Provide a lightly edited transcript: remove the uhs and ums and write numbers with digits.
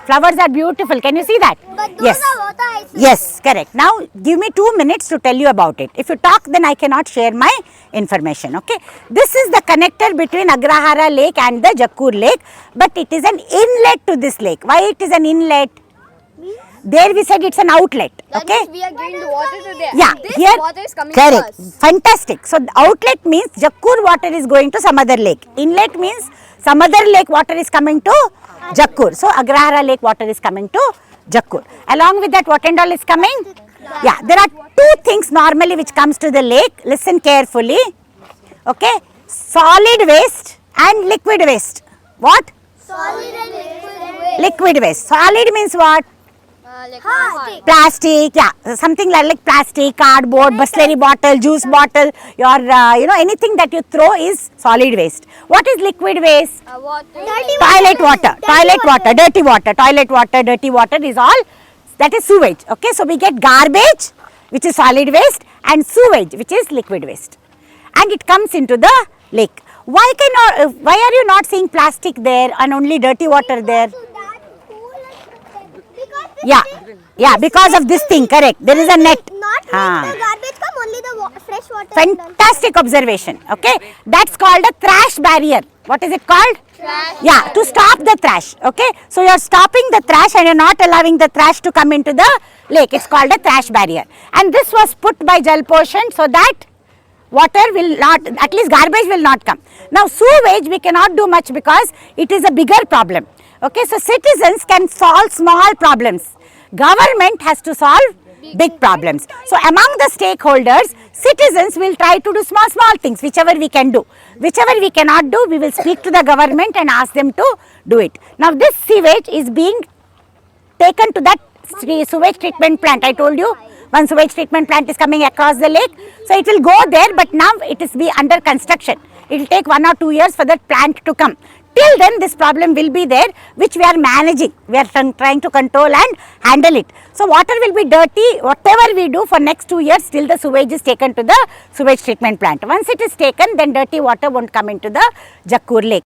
Flowers are beautiful. Can you see that? But those are water ices. Yes, correct. Now give me 2 minutes to tell you about it. If you talk, then I cannot share my information. Okay. This is the connector between Agrahara Lake and the Jakkur Lake, but it is an inlet to this lake. Why it is an inlet? There we said it's an outlet. That Okay. means we are giving the water to there. Yeah, And this here water is coming correct. to us. Fantastic. So the outlet means Jakkur water is going to some other lake. Inlet means some other lake water is coming to Jakkur. So Agrahara Lake water is coming to Jakkur. Along with that, what and all is coming? Yeah, there are two things normally which comes to the lake. Listen carefully. Okay, solid waste and liquid waste. What? Solid and liquid waste. Liquid waste. Solid means what? Like Plastic. Plastic, yeah, something like plastic, cardboard, Bisleri bottle, juice bottle, your, anything that you throw is solid waste. What is liquid waste? water. Dirty Toilet water, dirty water, toilet water, dirty water is all, that is sewage. Okay, so we get garbage, which is solid waste, and sewage, which is liquid waste. And it comes into the lake. Why are you not seeing plastic there and only dirty water there? So that pool is protected. Because Yeah, because of this thing, correct. There is a net. Not Ah. make the garbage come, only the fresh water. Fantastic observation. Okay, that's called a thrash barrier. What is it called? Trash. Yeah, to stop the trash. Okay, so you are stopping the trash and you are not allowing the trash to come into the lake. It's called a thrash barrier. And this was put by Jal Poshan so that water will not, at least garbage will not come. Now sewage we cannot do much because it is a bigger problem. Okay, so citizens can solve small problems. Government has to solve big problems. So among the stakeholders, citizens will try to do small things, whichever we can do. Whichever we cannot do, we will speak to the government and ask them to do it. Now this sewage is being taken to that sewage treatment plant. I told you one sewage treatment plant is coming across the lake. So it will go there, but now it is under construction. It will take 1 or 2 years for that plant to come. Till then this problem will be there, which we are managing. We are trying to control and handle it. So water will be dirty, whatever we do for next 2 years till the sewage is taken to the sewage treatment plant. Once it is taken, then dirty water won't come into the Jakkur Lake.